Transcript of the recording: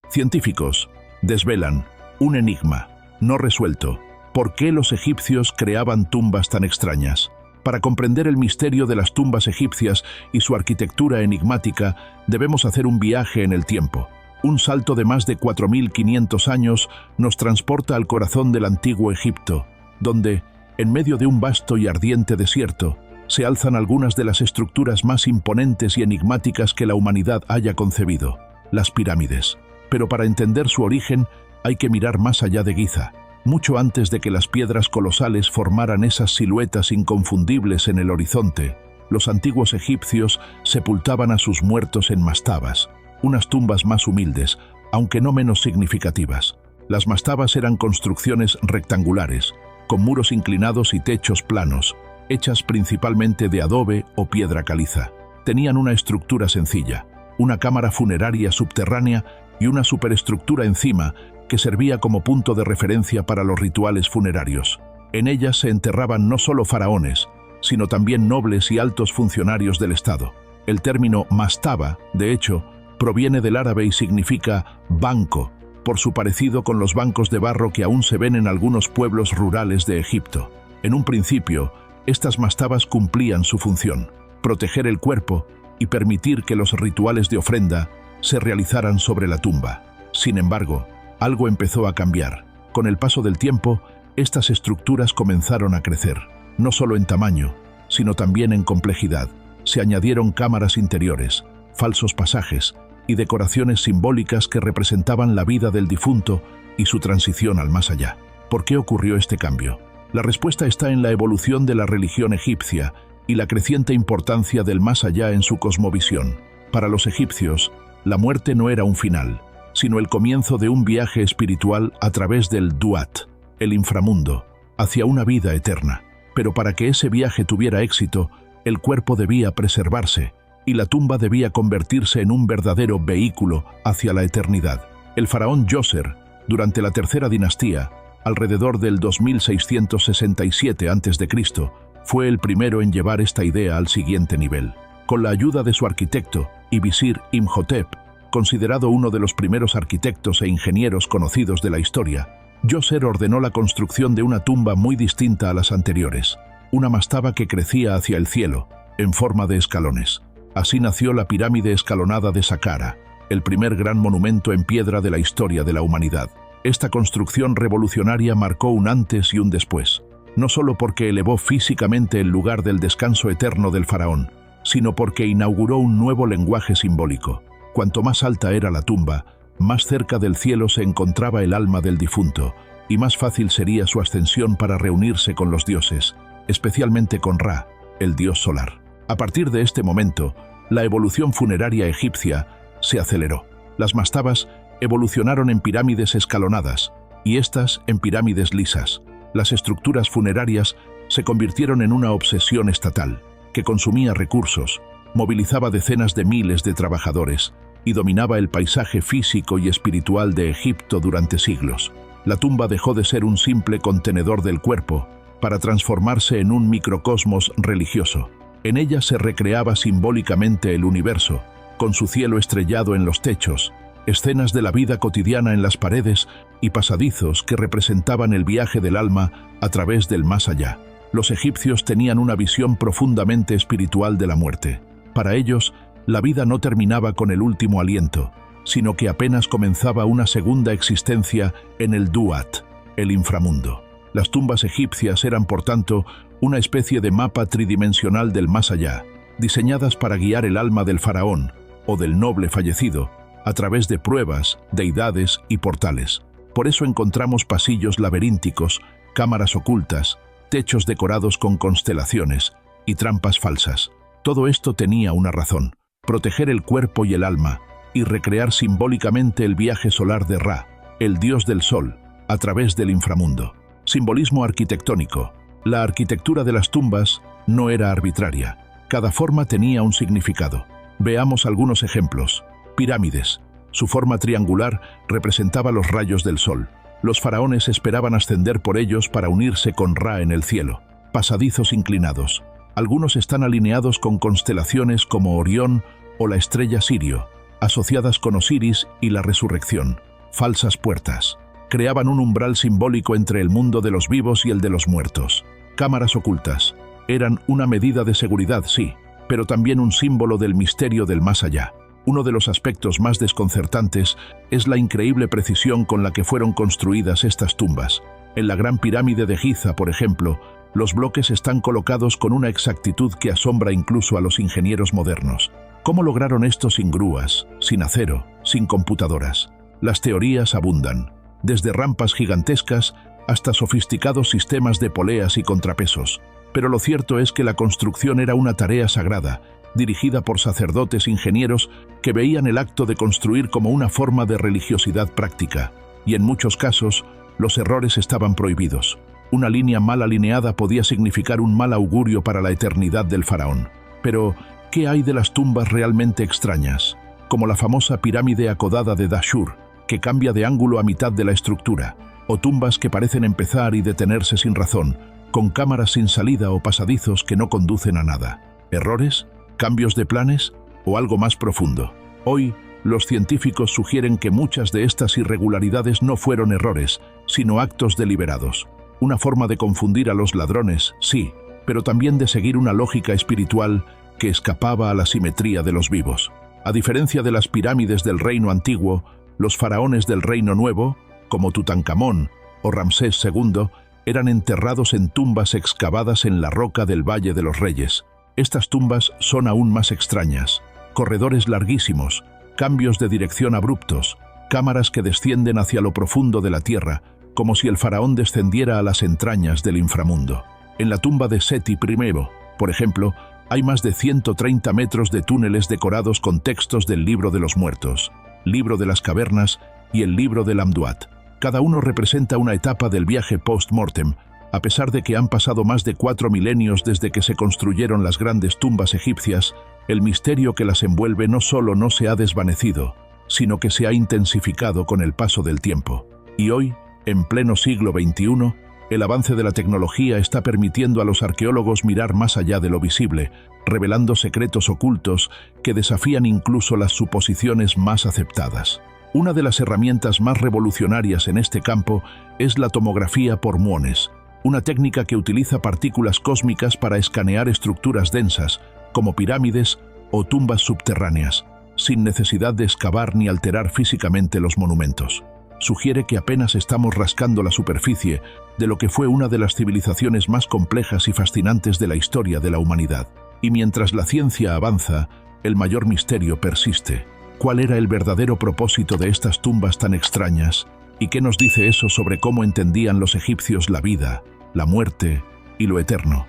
Científicos desvelan un enigma no resuelto. ¿Por qué los egipcios creaban tumbas tan extrañas? Para comprender el misterio de las tumbas egipcias y su arquitectura enigmática, debemos hacer un viaje en el tiempo. Un salto de más de 4.500 años nos transporta al corazón del antiguo Egipto, donde, en medio de un vasto y ardiente desierto, se alzan algunas de las estructuras más imponentes y enigmáticas que la humanidad haya concebido, las pirámides. Pero para entender su origen, hay que mirar más allá de Giza. Mucho antes de que las piedras colosales formaran esas siluetas inconfundibles en el horizonte, los antiguos egipcios sepultaban a sus muertos en mastabas, unas tumbas más humildes, aunque no menos significativas. Las mastabas eran construcciones rectangulares, con muros inclinados y techos planos, hechas principalmente de adobe o piedra caliza. Tenían una estructura sencilla, una cámara funeraria subterránea y una superestructura encima que servía como punto de referencia para los rituales funerarios. En ellas se enterraban no solo faraones, sino también nobles y altos funcionarios del Estado. El término mastaba, de hecho, proviene del árabe y significa banco, por su parecido con los bancos de barro que aún se ven en algunos pueblos rurales de Egipto. En un principio, estas mastabas cumplían su función, proteger el cuerpo y permitir que los rituales de ofrenda se realizaran sobre la tumba. Sin embargo, algo empezó a cambiar. Con el paso del tiempo, estas estructuras comenzaron a crecer, no solo en tamaño, sino también en complejidad. Se añadieron cámaras interiores, falsos pasajes y decoraciones simbólicas que representaban la vida del difunto y su transición al más allá. ¿Por qué ocurrió este cambio? La respuesta está en la evolución de la religión egipcia y la creciente importancia del más allá en su cosmovisión. Para los egipcios, la muerte no era un final, sino el comienzo de un viaje espiritual a través del Duat, el inframundo, hacia una vida eterna. Pero para que ese viaje tuviera éxito, el cuerpo debía preservarse y la tumba debía convertirse en un verdadero vehículo hacia la eternidad. El faraón Djoser, durante la tercera dinastía, alrededor del 2667 a.C., fue el primero en llevar esta idea al siguiente nivel. Con la ayuda de su arquitecto y visir Imhotep, considerado uno de los primeros arquitectos e ingenieros conocidos de la historia, Djoser ordenó la construcción de una tumba muy distinta a las anteriores, una mastaba que crecía hacia el cielo, en forma de escalones. Así nació la pirámide escalonada de Saqqara, el primer gran monumento en piedra de la historia de la humanidad. Esta construcción revolucionaria marcó un antes y un después, no solo porque elevó físicamente el lugar del descanso eterno del faraón, sino porque inauguró un nuevo lenguaje simbólico. Cuanto más alta era la tumba, más cerca del cielo se encontraba el alma del difunto, y más fácil sería su ascensión para reunirse con los dioses, especialmente con Ra, el dios solar. A partir de este momento, la evolución funeraria egipcia se aceleró. Las mastabas evolucionaron en pirámides escalonadas, y estas en pirámides lisas. Las estructuras funerarias se convirtieron en una obsesión estatal, que consumía recursos, movilizaba decenas de miles de trabajadores y dominaba el paisaje físico y espiritual de Egipto durante siglos. La tumba dejó de ser un simple contenedor del cuerpo para transformarse en un microcosmos religioso. En ella se recreaba simbólicamente el universo, con su cielo estrellado en los techos, escenas de la vida cotidiana en las paredes y pasadizos que representaban el viaje del alma a través del más allá. Los egipcios tenían una visión profundamente espiritual de la muerte. Para ellos, la vida no terminaba con el último aliento, sino que apenas comenzaba una segunda existencia en el Duat, el inframundo. Las tumbas egipcias eran, por tanto, una especie de mapa tridimensional del más allá, diseñadas para guiar el alma del faraón o del noble fallecido a través de pruebas, deidades y portales. Por eso encontramos pasillos laberínticos, cámaras ocultas, techos decorados con constelaciones y trampas falsas. Todo esto tenía una razón: proteger el cuerpo y el alma y recrear simbólicamente el viaje solar de Ra, el dios del sol, a través del inframundo. Simbolismo arquitectónico. La arquitectura de las tumbas no era arbitraria. Cada forma tenía un significado. Veamos algunos ejemplos. Pirámides. Su forma triangular representaba los rayos del sol. Los faraones esperaban ascender por ellos para unirse con Ra en el cielo. Pasadizos inclinados. Algunos están alineados con constelaciones como Orión o la estrella Sirio, asociadas con Osiris y la resurrección. Falsas puertas. Creaban un umbral simbólico entre el mundo de los vivos y el de los muertos. Cámaras ocultas. Eran una medida de seguridad, sí, pero también un símbolo del misterio del más allá. Uno de los aspectos más desconcertantes es la increíble precisión con la que fueron construidas estas tumbas. En la Gran Pirámide de Giza, por ejemplo, los bloques están colocados con una exactitud que asombra incluso a los ingenieros modernos. ¿Cómo lograron esto sin grúas, sin acero, sin computadoras? Las teorías abundan, desde rampas gigantescas hasta sofisticados sistemas de poleas y contrapesos. Pero lo cierto es que la construcción era una tarea sagrada, dirigida por sacerdotes ingenieros que veían el acto de construir como una forma de religiosidad práctica, y en muchos casos, los errores estaban prohibidos. Una línea mal alineada podía significar un mal augurio para la eternidad del faraón. Pero, ¿qué hay de las tumbas realmente extrañas? Como la famosa pirámide acodada de Dashur, que cambia de ángulo a mitad de la estructura, o tumbas que parecen empezar y detenerse sin razón, con cámaras sin salida o pasadizos que no conducen a nada. ¿Errores? ¿Cambios de planes? ¿O algo más profundo? Hoy, los científicos sugieren que muchas de estas irregularidades no fueron errores, sino actos deliberados. Una forma de confundir a los ladrones, sí, pero también de seguir una lógica espiritual que escapaba a la simetría de los vivos. A diferencia de las pirámides del Reino Antiguo, los faraones del Reino Nuevo, como Tutankamón o Ramsés II, eran enterrados en tumbas excavadas en la roca del Valle de los Reyes. Estas tumbas son aún más extrañas. Corredores larguísimos, cambios de dirección abruptos, cámaras que descienden hacia lo profundo de la tierra, como si el faraón descendiera a las entrañas del inframundo. En la tumba de Seti I, por ejemplo, hay más de 130 metros de túneles decorados con textos del Libro de los Muertos, Libro de las Cavernas y el Libro del Amduat. Cada uno representa una etapa del viaje post-mortem, a pesar de que han pasado más de 4 milenios desde que se construyeron las grandes tumbas egipcias. El misterio que las envuelve no solo no se ha desvanecido, sino que se ha intensificado con el paso del tiempo. Y hoy, en pleno siglo XXI, el avance de la tecnología está permitiendo a los arqueólogos mirar más allá de lo visible, revelando secretos ocultos que desafían incluso las suposiciones más aceptadas. Una de las herramientas más revolucionarias en este campo es la tomografía por muones, una técnica que utiliza partículas cósmicas para escanear estructuras densas, como pirámides o tumbas subterráneas, sin necesidad de excavar ni alterar físicamente los monumentos. Sugiere que apenas estamos rascando la superficie de lo que fue una de las civilizaciones más complejas y fascinantes de la historia de la humanidad. Y mientras la ciencia avanza, el mayor misterio persiste. ¿Cuál era el verdadero propósito de estas tumbas tan extrañas? ¿Y qué nos dice eso sobre cómo entendían los egipcios la vida, la muerte y lo eterno?